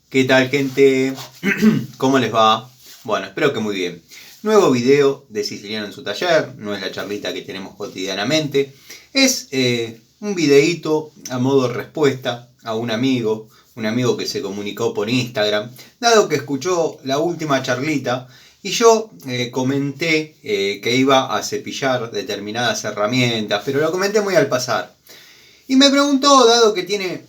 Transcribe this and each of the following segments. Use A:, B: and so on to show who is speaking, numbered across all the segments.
A: ¿Qué tal, gente? ¿Cómo les va? Bueno, espero que muy bien. Nuevo video de Siciliano en su taller. No es la charlita que tenemos cotidianamente. Es un videíto a modo respuesta a un amigo que se comunicó por Instagram, dado que escuchó la última charlita y yo comenté que iba a cepillar determinadas herramientas, pero lo comenté muy al pasar. Y me preguntó, dado que tiene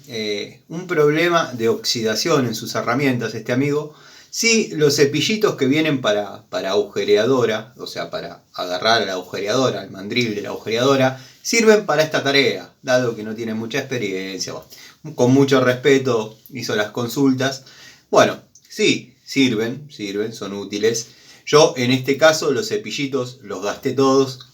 A: un problema de oxidación en sus herramientas este amigo, si los cepillitos que vienen para agujereadora, o sea, para agarrar a la agujereadora, al mandril de la agujereadora, sirven para esta tarea, dado que no tiene mucha experiencia. Bueno, con mucho respeto hizo las consultas. Bueno, sí, sirven, son útiles. Yo en este caso los cepillitos los gasté todos.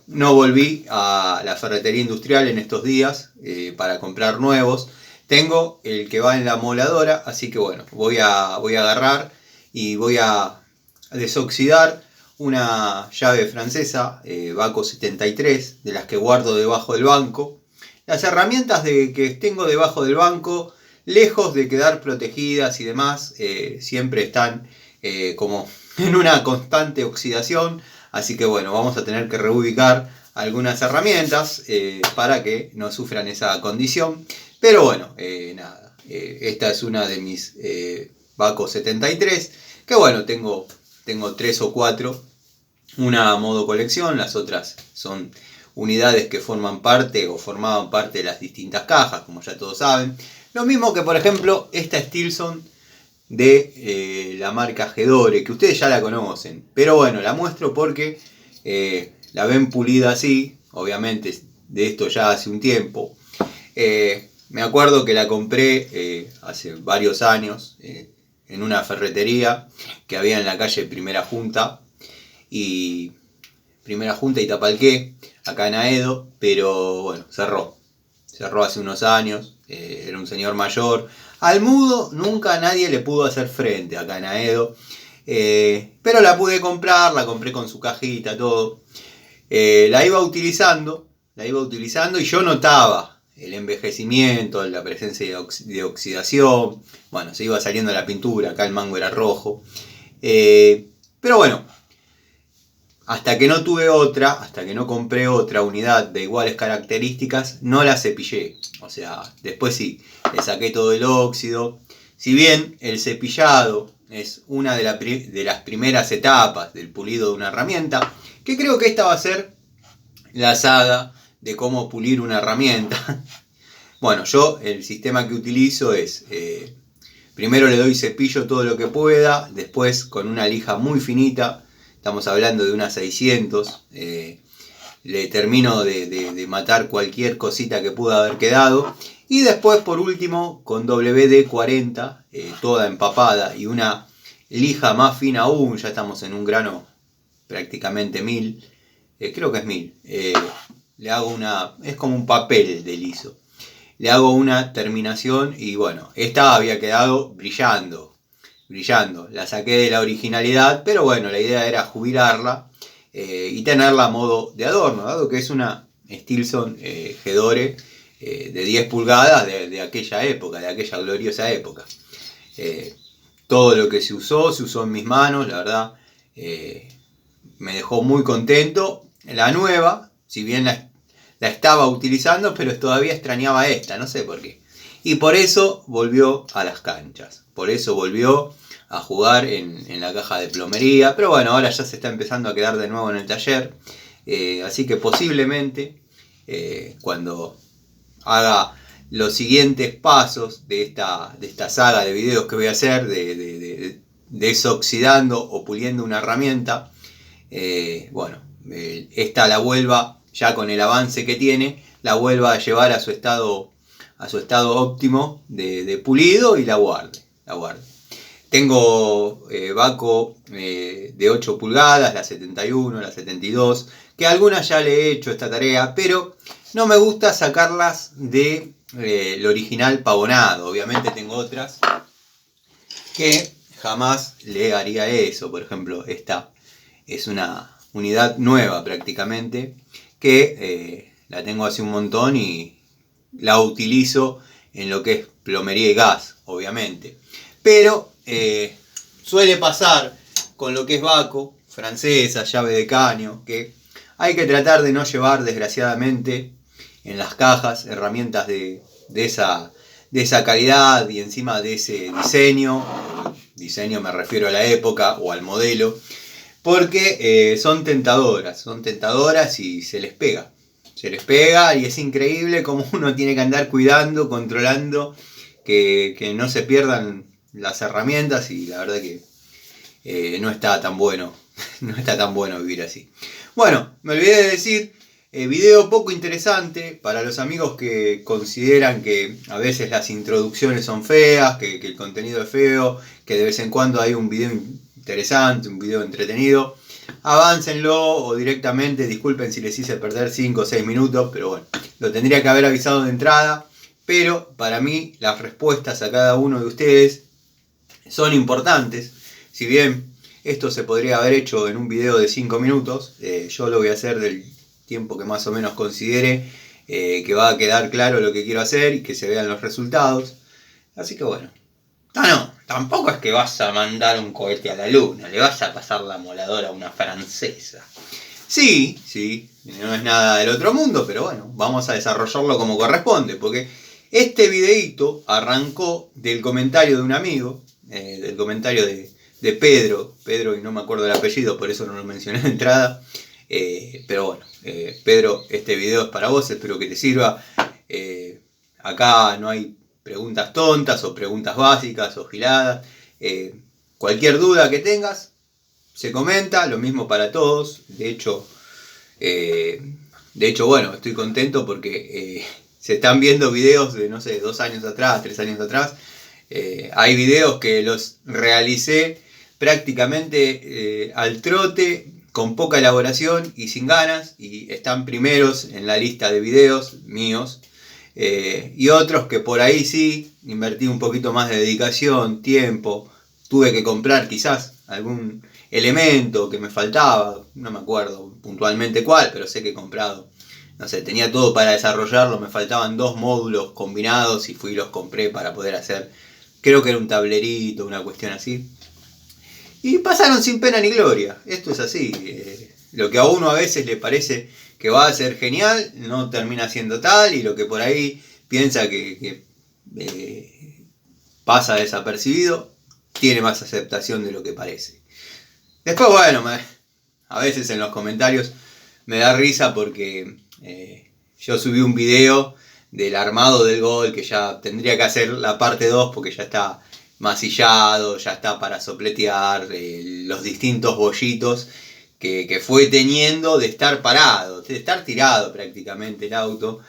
A: No volví a la ferretería industrial en estos días para comprar nuevos. Tengo el que va en la moladora, así que bueno, voy a agarrar y voy a desoxidar una llave francesa, Baco 73, de las que guardo debajo del banco. Las herramientas que tengo debajo del banco, lejos de quedar protegidas y demás, siempre están como en una constante oxidación. Así que bueno, vamos a tener que reubicar algunas herramientas para que no sufran esa condición. Pero bueno, nada, esta es una de mis Baco 73, que bueno, tengo 3 o 4, una a modo colección, las otras son unidades que forman parte o formaban parte de las distintas cajas, como ya todos saben. Lo mismo que por ejemplo esta Stilson de la marca Gedore, que ustedes ya la conocen, pero bueno, la muestro porque la ven pulida así, obviamente de esto ya hace un tiempo. Me acuerdo que la compré hace varios años en una ferretería que había en la calle Primera Junta y Tapalqué, acá en Aedo, pero bueno, cerró hace unos años. Era un señor mayor. Al mudo nunca nadie le pudo hacer frente acá en Aedo. Pero la pude comprar, la compré con su cajita, todo. La iba utilizando y yo notaba el envejecimiento, la presencia de oxidación. Bueno, se iba saliendo la pintura, acá el mango era rojo. Pero bueno, hasta que no compré otra unidad de iguales características, no la cepillé. O sea, después sí, le saqué todo el óxido. Si bien el cepillado es una de las primeras etapas del pulido de una herramienta, que creo que esta va a ser la saga de cómo pulir una herramienta. Bueno, yo el sistema que utilizo es, primero le doy cepillo todo lo que pueda, después con una lija muy finita, estamos hablando de unas 600, le termino de matar cualquier cosita que pueda haber quedado. Y después, por último, con WD-40, toda empapada y una lija más fina aún, ya estamos en un grano prácticamente 1000, creo que es 1000. Le hago es como un papel de liso. Le hago una terminación y bueno, esta había quedado brillando. La saqué de la originalidad, pero bueno, la idea era jubilarla y tenerla a modo de adorno, dado que es una Stilson Gedore de 10 pulgadas de aquella época, de aquella gloriosa época. Todo lo que se usó en mis manos, la verdad, me dejó muy contento. La nueva, si bien la estaba utilizando, pero todavía extrañaba esta, no sé por qué. Y por eso volvió a las canchas, por eso volvió a jugar en la caja de plomería, pero bueno, ahora ya se está empezando a quedar de nuevo en el taller, así que posiblemente cuando haga los siguientes pasos de esta saga de videos que voy a hacer, de desoxidando o puliendo una herramienta, bueno, esta la vuelva, ya con el avance que tiene, la vuelva a llevar a su estado óptimo de pulido y la guarde. Tengo Baco de 8 pulgadas, la 71, la 72, que algunas ya le he hecho esta tarea, pero no me gusta sacarlas de el original pavonado. Obviamente tengo otras que jamás le haría eso. Por ejemplo, esta es una unidad nueva prácticamente, que la tengo hace un montón y la utilizo en lo que es plomería y gas, obviamente. pero suele pasar con lo que es Baco, francesa, llave de caño, que hay que tratar de no llevar desgraciadamente en las cajas herramientas de esa calidad y encima de ese diseño me refiero a la época o al modelo, porque son tentadoras y se les pega y es increíble cómo uno tiene que andar cuidando, controlando que no se pierdan las herramientas y la verdad que no está tan bueno vivir así. Bueno, me olvidé de decir, video poco interesante para los amigos que consideran que a veces las introducciones son feas, que el contenido es feo, que de vez en cuando hay un video interesante, un video entretenido. Aváncenlo o directamente, disculpen si les hice perder 5 o 6 minutos, pero bueno, lo tendría que haber avisado de entrada. Pero para mí las respuestas a cada uno de ustedes son importantes. Si bien esto se podría haber hecho en un video de 5 minutos, yo lo voy a hacer del tiempo que más o menos considere que va a quedar claro lo que quiero hacer y que se vean los resultados. Así que bueno, tampoco es que vas a mandar un cohete a la luna, le vas a pasar la moladora a una francesa. Sí, no es nada del otro mundo, pero bueno, vamos a desarrollarlo como corresponde, porque este videíto arrancó del comentario de un amigo, del comentario de Pedro, y no me acuerdo el apellido, por eso no lo mencioné de entrada, pero bueno, Pedro, este video es para vos, espero que te sirva. Acá no hay preguntas tontas o preguntas básicas o giladas. Cualquier duda que tengas, se comenta, lo mismo para todos. De hecho, bueno, estoy contento porque se están viendo videos de, no sé, 2 años atrás, 3 años atrás. Hay videos que los realicé prácticamente al trote, con poca elaboración y sin ganas, y están primeros en la lista de videos míos. Y otros que por ahí sí, invertí un poquito más de dedicación, tiempo, tuve que comprar quizás algún elemento que me faltaba, no me acuerdo puntualmente cuál, pero sé que he comprado, no sé, tenía todo para desarrollarlo, me faltaban 2 módulos combinados y fui y los compré para poder hacer, creo que era un tablerito, una cuestión así. Y pasaron sin pena ni gloria, esto es así, lo que a uno a veces le parece que va a ser genial, no termina siendo tal, y lo que por ahí piensa que pasa desapercibido, tiene más aceptación de lo que parece. Después, bueno, a veces en los comentarios me da risa porque yo subí un video del armado del gol, que ya tendría que hacer la parte 2 porque ya está masillado, ya está para sopletear, los distintos bollitos que fue teniendo de estar parado, de estar tirado prácticamente el auto.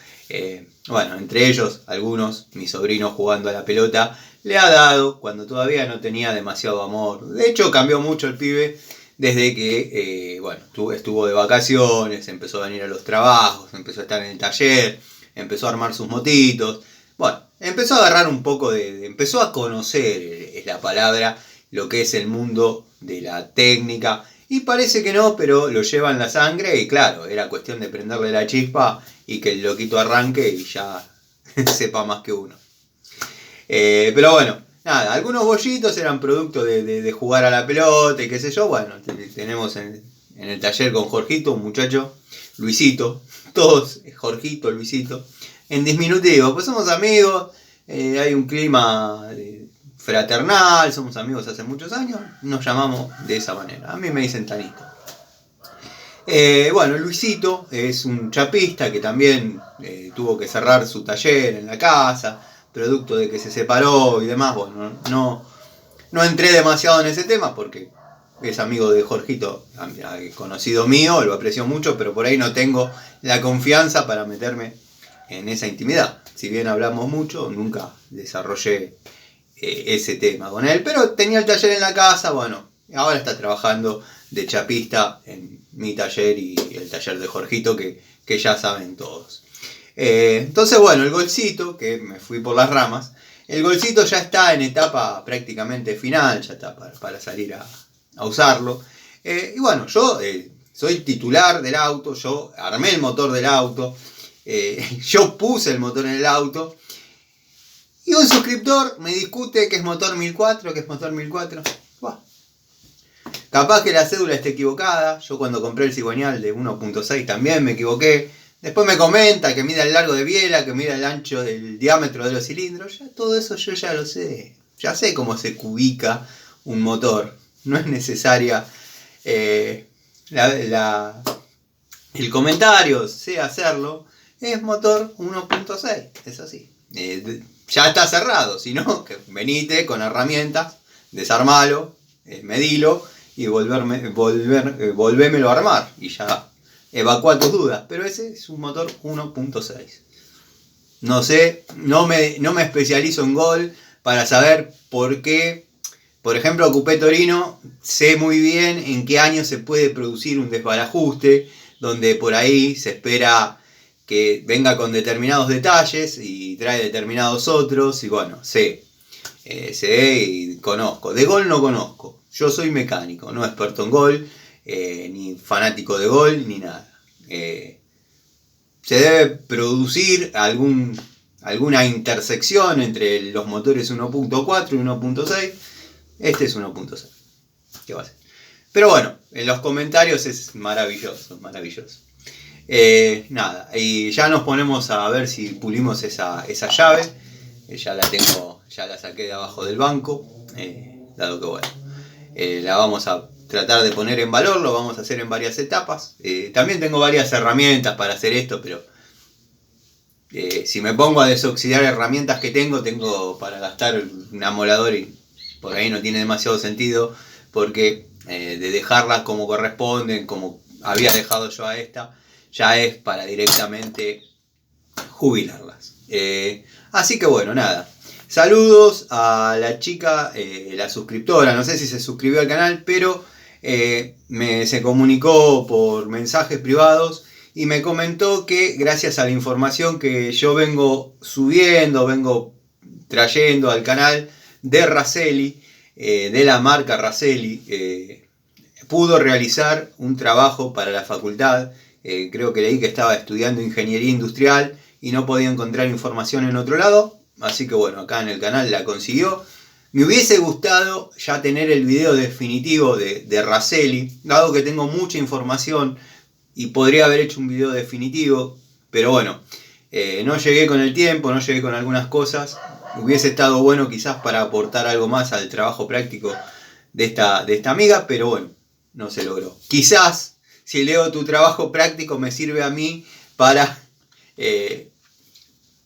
A: Bueno, entre ellos algunos, mi sobrino jugando a la pelota, le ha dado cuando todavía no tenía demasiado amor. De hecho cambió mucho el pibe desde que bueno, estuvo de vacaciones, empezó a venir a los trabajos, empezó a estar en el taller, empezó a armar sus motitos. Bueno, empezó a agarrar un poco empezó a conocer, es la palabra, lo que es el mundo de la técnica. Y parece que no, pero lo lleva en la sangre y claro, era cuestión de prenderle la chispa y que el loquito arranque y ya sepa más que uno. Pero bueno, nada, algunos bollitos eran producto de jugar a la pelota y qué sé yo. Bueno, tenemos en el taller con Jorgito, un muchacho, Luisito, todos Jorgito, Luisito, en diminutivo, pues somos amigos, hay un clima fraternal, somos amigos hace muchos años, nos llamamos de esa manera. A mí me dicen Tanito. Bueno, Luisito es un chapista que también tuvo que cerrar su taller en la casa, producto de que se separó y demás. Bueno, no entré demasiado en ese tema porque es amigo de Jorgito, conocido mío, lo aprecio mucho, pero por ahí no tengo la confianza para meterme en esa intimidad. Si bien hablamos mucho, nunca desarrollé ese tema con él, pero tenía el taller en la casa. Bueno, ahora está trabajando de chapista en mi taller y el taller de Jorgito, que ya saben todos. Entonces, bueno, el golcito, que me fui por las ramas, el golcito ya está en etapa prácticamente final, ya está para salir a usarlo. Y bueno, yo soy titular del auto, yo armé el motor del auto, yo puse el motor en el auto. Y un suscriptor me discute que es motor 1004, que es motor 1004. Buah. Capaz que la cédula esté equivocada. Yo cuando compré el cigüeñal de 1.6 también me equivoqué. Después me comenta que mida el largo de biela, que mida el ancho del diámetro de los cilindros. Ya todo eso yo ya lo sé. Ya sé cómo se cubica un motor. No es necesaria el comentario, sé hacerlo. Es motor 1.6, es así. Ya está cerrado, si no, que venite con herramientas, desarmalo, medilo y volvémelo a armar. Y ya evacúa tus dudas. Pero ese es un motor 1.6. No sé, no me especializo en Gol para saber por qué. Por ejemplo, Coupé Torino, sé muy bien en qué año se puede producir un desbarajuste, donde por ahí se espera que venga con determinados detalles y trae determinados otros, y bueno, sé y conozco. De Gol no conozco, yo soy mecánico, no experto en Gol, ni fanático de Gol, ni nada. Se debe producir alguna intersección entre los motores 1.4 y 1.6. Este es 1.6. ¿Qué va a ser? Pero bueno, en los comentarios es maravilloso, maravilloso. Nada, y ya nos ponemos a ver si pulimos esa llave. Ya la tengo, ya la saqué de abajo del banco. Dado que bueno, la vamos a tratar de poner en valor, lo vamos a hacer en varias etapas. También tengo varias herramientas para hacer esto, pero si me pongo a desoxidar herramientas que tengo para gastar un amolador y por ahí no tiene demasiado sentido, porque de dejarlas como corresponden, como había dejado yo a esta, ya es para directamente jubilarlas. Así que bueno, nada. Saludos a la chica, la suscriptora, no sé si se suscribió al canal, pero se comunicó por mensajes privados y me comentó que gracias a la información que yo vengo subiendo, vengo trayendo al canal de Raselli, de la marca Raselli, pudo realizar un trabajo para la facultad. Creo que leí que estaba estudiando ingeniería industrial y no podía encontrar información en otro lado, así que bueno, acá en el canal la consiguió. Me hubiese gustado ya tener el video definitivo de Raselli, dado que tengo mucha información y podría haber hecho un video definitivo, pero bueno, no llegué con el tiempo, no llegué con algunas cosas. Hubiese estado bueno quizás para aportar algo más al trabajo práctico de esta amiga, pero bueno, no se logró. Quizás si leo tu trabajo práctico me sirve a mí para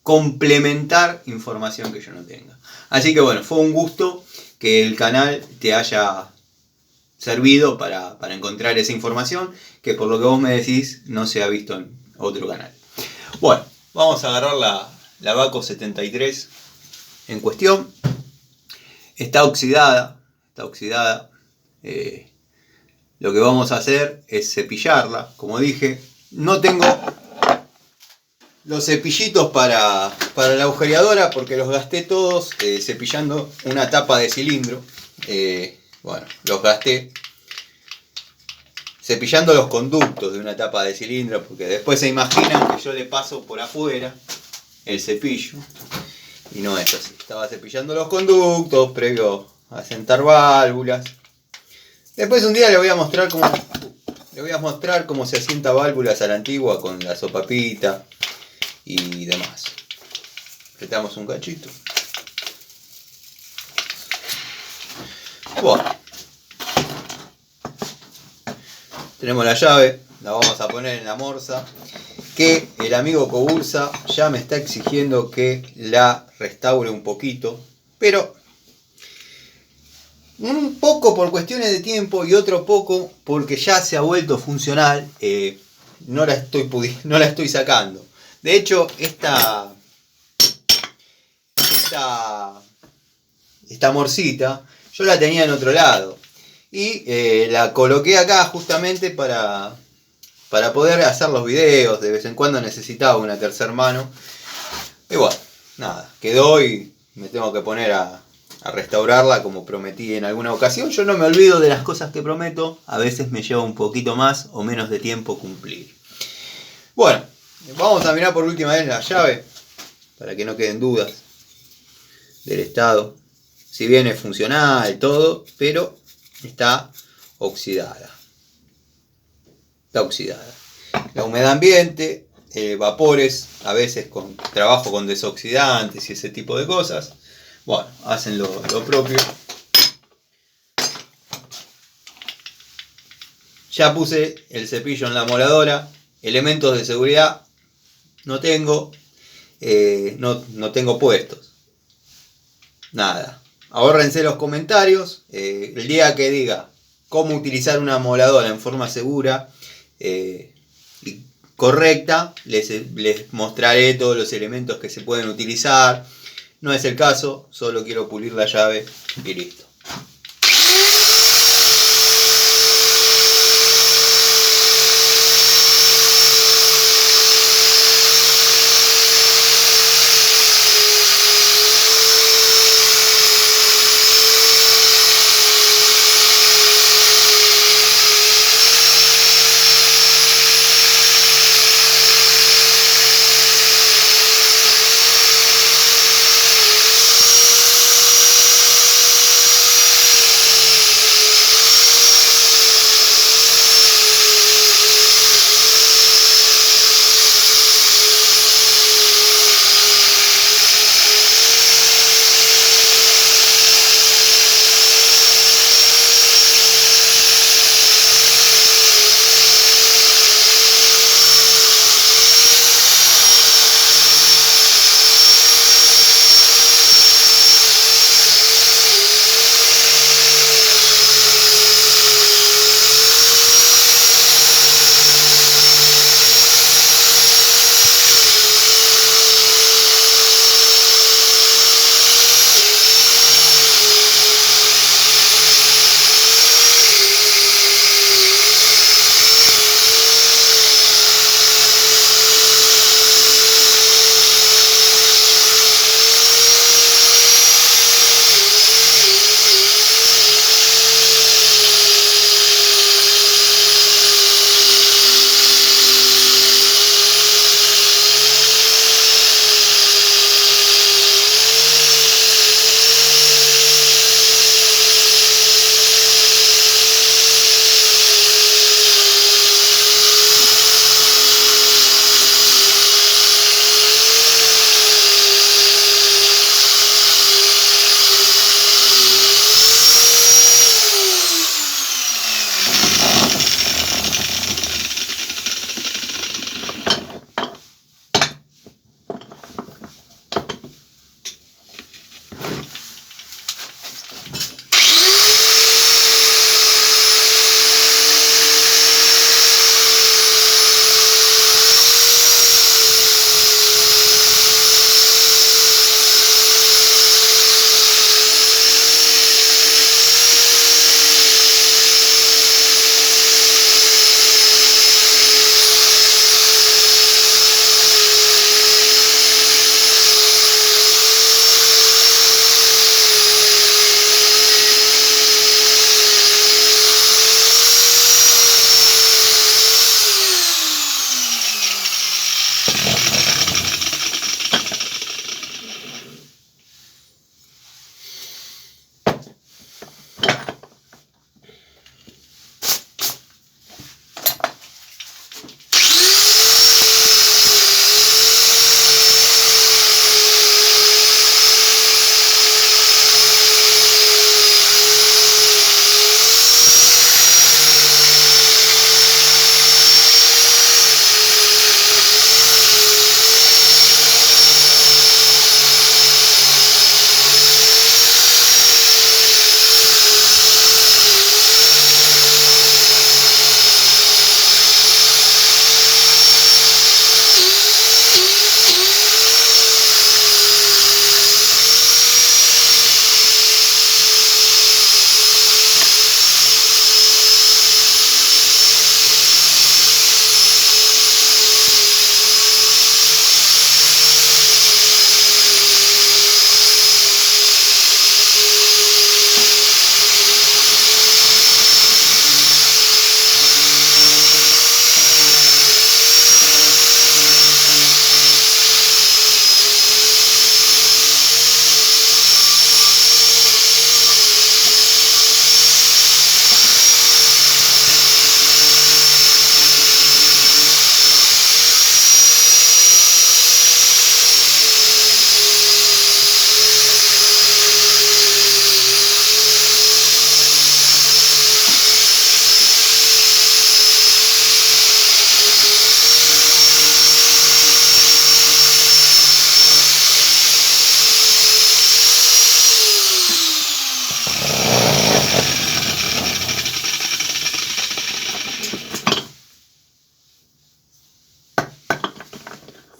A: complementar información que yo no tenga. Así que bueno, fue un gusto que el canal te haya servido para encontrar esa información que por lo que vos me decís no se ha visto en otro canal. Bueno, vamos a agarrar la Baco 73 en cuestión. Está oxidada. Lo que vamos a hacer es cepillarla. Como dije, no tengo los cepillitos para la agujereadora porque los gasté todos cepillando una tapa de cilindro. Bueno, los gasté cepillando los conductos de una tapa de cilindro, porque después se imaginan que yo le paso por afuera el cepillo y no es así. Estaba cepillando los conductos previo a sentar válvulas. Después un día le voy a mostrar cómo se asienta válvulas a la antigua con la sopapita y demás. Apretamos un cachito. Bueno. Tenemos la llave, la vamos a poner en la morsa, que el amigo Cobursa ya me está exigiendo que la restaure un poquito, pero un poco por cuestiones de tiempo y otro poco porque ya se ha vuelto funcional. No la estoy sacando. De hecho, esta morcita yo la tenía en otro lado. Y la coloqué acá justamente para poder hacer los videos. De vez en cuando necesitaba una tercera mano. Y bueno, nada, quedó y me tengo que poner a restaurarla como prometí en alguna ocasión. Yo no me olvido de las cosas que prometo. A veces me lleva un poquito más o menos de tiempo cumplir. Bueno, vamos a mirar por última vez la llave para que no queden dudas. del estado. Si bien es funcional todo, pero está oxidada. Está oxidada. La humedad ambiente, vapores, a veces con trabajo con desoxidantes y ese tipo de cosas, bueno, hacen lo propio. Ya puse el cepillo en la moladora. Elementos de seguridad no tengo. No tengo puestos. Nada. Ahórrense los comentarios. El día que diga cómo utilizar una moladora en forma segura y correcta, les mostraré todos los elementos que se pueden utilizar. No es el caso, solo quiero pulir la llave y listo.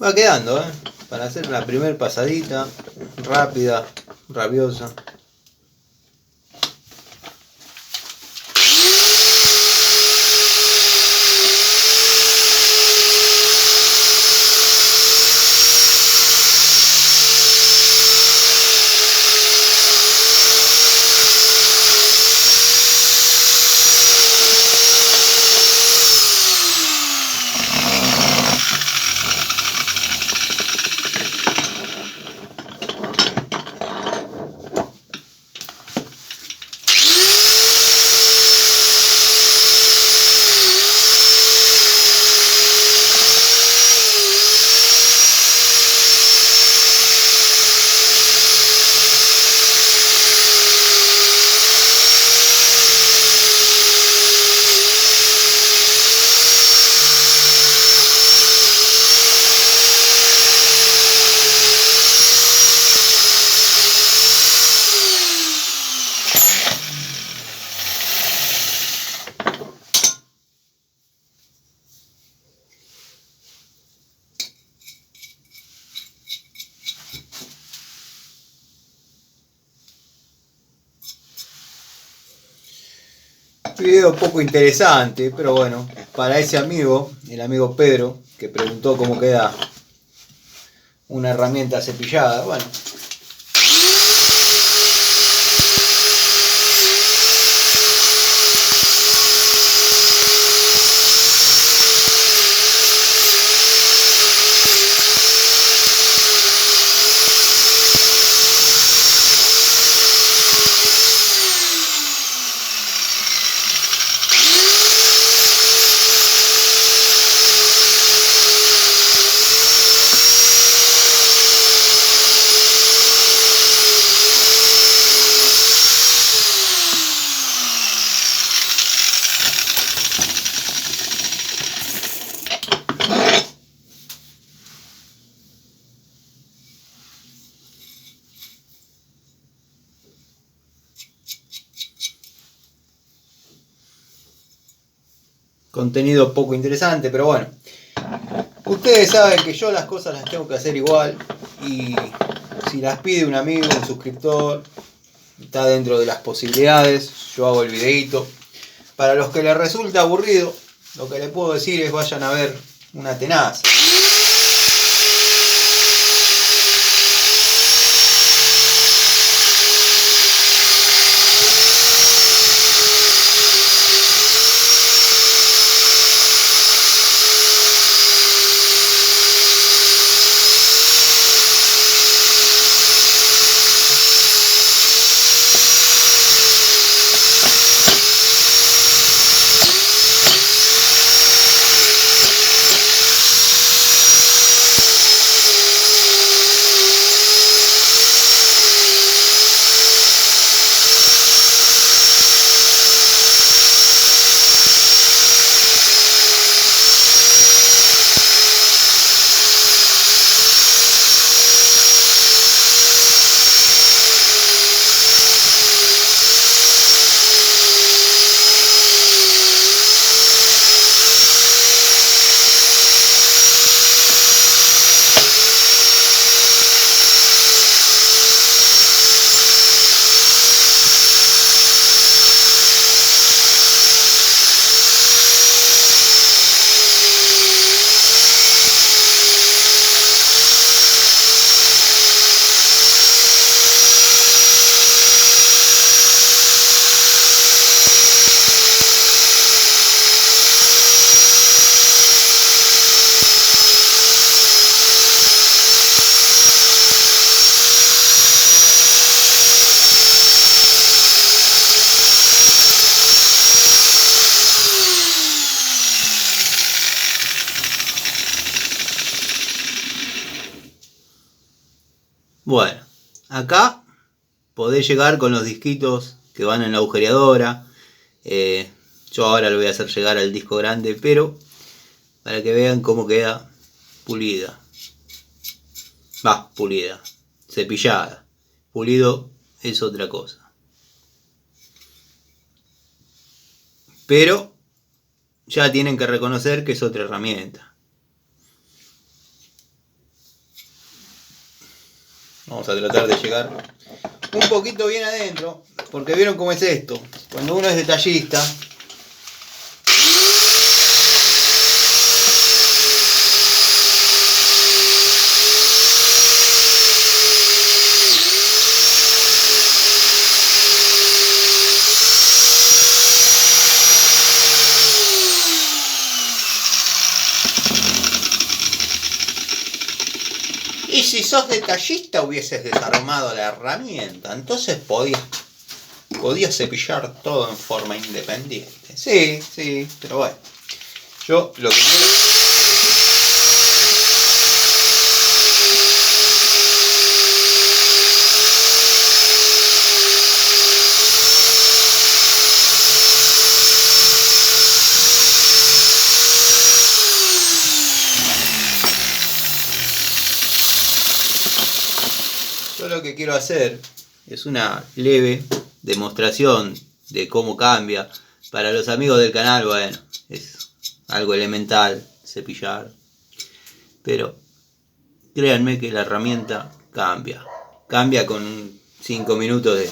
A: Va quedando, para hacer la primer pasadita, rápida, rabiosa. Video poco interesante, pero bueno, para ese amigo, el amigo Pedro, que preguntó cómo queda una herramienta cepillada, bueno. Contenido poco interesante, pero bueno. Ustedes saben que yo las cosas las tengo que hacer igual. Y si las pide un amigo, un suscriptor, está dentro de las posibilidades, yo hago el videito. Para los que les resulta aburrido, lo que les puedo decir es vayan a ver una tenaza. Bueno, acá podés llegar con los disquitos que van en la agujereadora. Yo ahora lo voy a hacer llegar al disco grande, pero para que vean cómo queda pulida. Pulida, cepillada. Pulido es otra cosa. Pero ya tienen que reconocer que es otra herramienta. Vamos a tratar de llegar un poquito bien adentro, porque vieron cómo es esto. Cuando uno es detallista, y si sos detallista hubieses desarmado la herramienta, entonces podías cepillar todo en forma independiente. Sí, pero bueno. Yo lo que quiero... Yo lo que quiero hacer es una leve demostración de cómo cambia. Para los amigos del canal, bueno, es algo elemental, cepillar. Pero créanme que la herramienta cambia. Cambia con 5 minutos de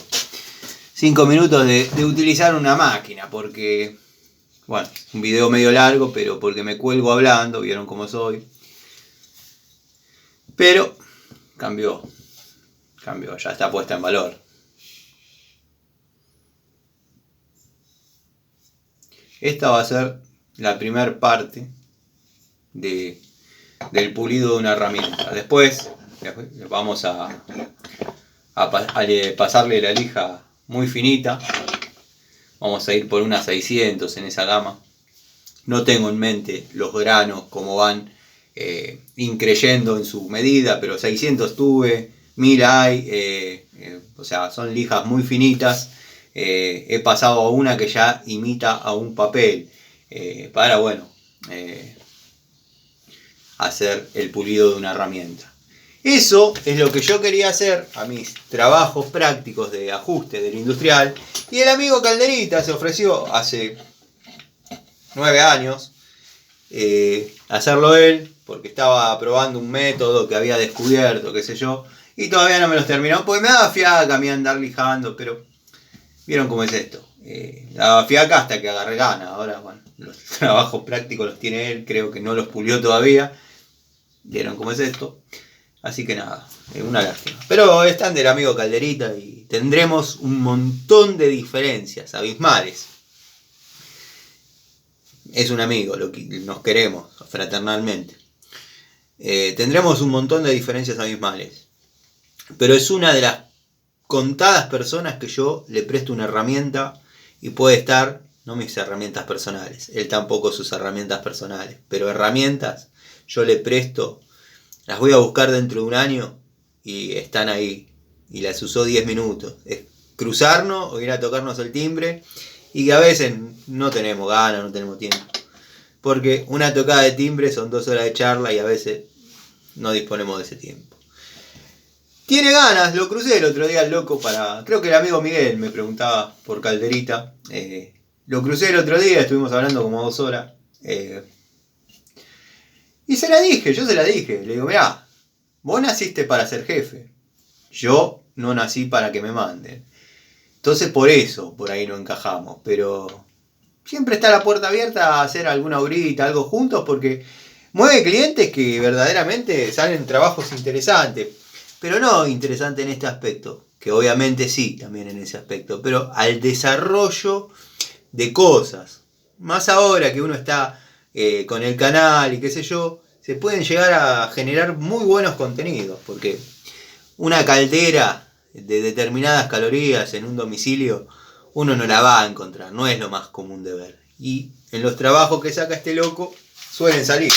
A: utilizar una máquina. Porque, bueno, es un video medio largo, pero porque me cuelgo hablando, vieron cómo soy. Pero cambió, ya está puesta en valor. Esta va a ser la primera parte del pulido de una herramienta. Después vamos a pasarle la lija muy finita. Vamos a ir por unas 600 en esa gama. No tengo en mente los granos como van increyendo en su medida, pero 600 tuve, 1000 hay, o sea, son lijas muy finitas. He pasado a una que ya imita a un papel para, bueno, hacer el pulido de una herramienta. Eso es lo que yo quería hacer a mis trabajos prácticos de ajuste del industrial. Y el amigo Calderita se ofreció hace 9 años hacerlo él, porque estaba probando un método que había descubierto, qué sé yo, y todavía no me los terminó, porque me daba fiaca a mí andar lijando, pero vieron cómo es esto. Daba fiaca hasta que agarré gana. Ahora, bueno, los trabajos prácticos los tiene él, creo que no los pulió todavía. Vieron cómo es esto. Así que nada, una lástima. Pero están del amigo Calderita y tendremos un montón de diferencias abismales. Es un amigo, nos queremos fraternalmente. Tendremos un montón de diferencias abismales. Pero es una de las contadas personas que yo le presto una herramienta y puede estar, no mis herramientas personales, él tampoco sus herramientas personales, pero herramientas yo le presto, las voy a buscar dentro de un año y están ahí y las usó 10 minutos. Es cruzarnos o ir a tocarnos el timbre y que a veces no tenemos ganas, no tenemos tiempo. Porque una tocada de timbre son 2 horas de charla y a veces no disponemos de ese tiempo. Tiene ganas, lo crucé el otro día al loco para... Creo que el amigo Miguel me preguntaba por Calderita. Lo crucé el otro día, estuvimos hablando como 2 horas. Y se la dije, yo se la dije. Le digo, mirá, vos naciste para ser jefe. Yo no nací para que me manden. Entonces por eso, por ahí no encajamos. Pero siempre está la puerta abierta a hacer alguna obrita, algo juntos, porque mueve clientes que verdaderamente salen trabajos interesantes. Pero no interesante en este aspecto, que obviamente sí, también en ese aspecto, pero al desarrollo de cosas. Más ahora que uno está con el canal y qué sé yo, se pueden llegar a generar muy buenos contenidos, porque una caldera de determinadas calorías en un domicilio, uno no la va a encontrar, no es lo más común de ver. Y en los trabajos que saca este loco, suelen salir.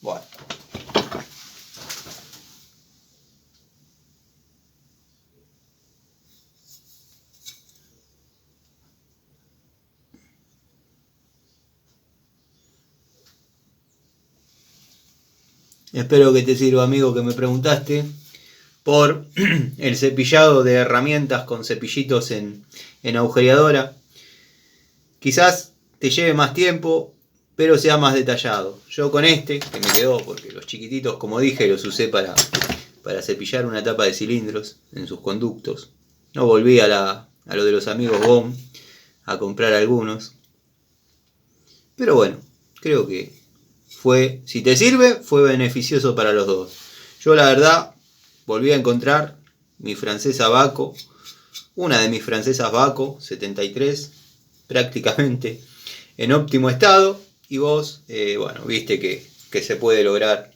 A: Bueno. Espero que te sirva, amigo, que me preguntaste por el cepillado de herramientas con cepillitos en agujereadora. Quizás te lleve más tiempo, pero sea más detallado. Yo con este, que me quedó, porque los chiquititos, como dije, los usé para cepillar una tapa de cilindros en sus conductos. No volví a lo de los amigos GOM a comprar algunos. Pero bueno, creo que si te sirve, fue beneficioso para los dos. Yo la verdad volví a encontrar mi francesa Baco, una de mis francesas Baco 73, prácticamente en óptimo estado, y vos, bueno, viste que se puede lograr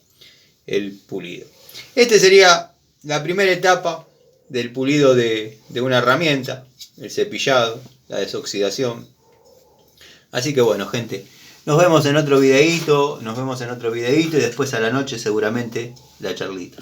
A: el pulido. Este sería la primera etapa del pulido de una herramienta, el cepillado, la desoxidación. Así que bueno, gente, nos vemos en otro videíto, y después a la noche seguramente la charlita.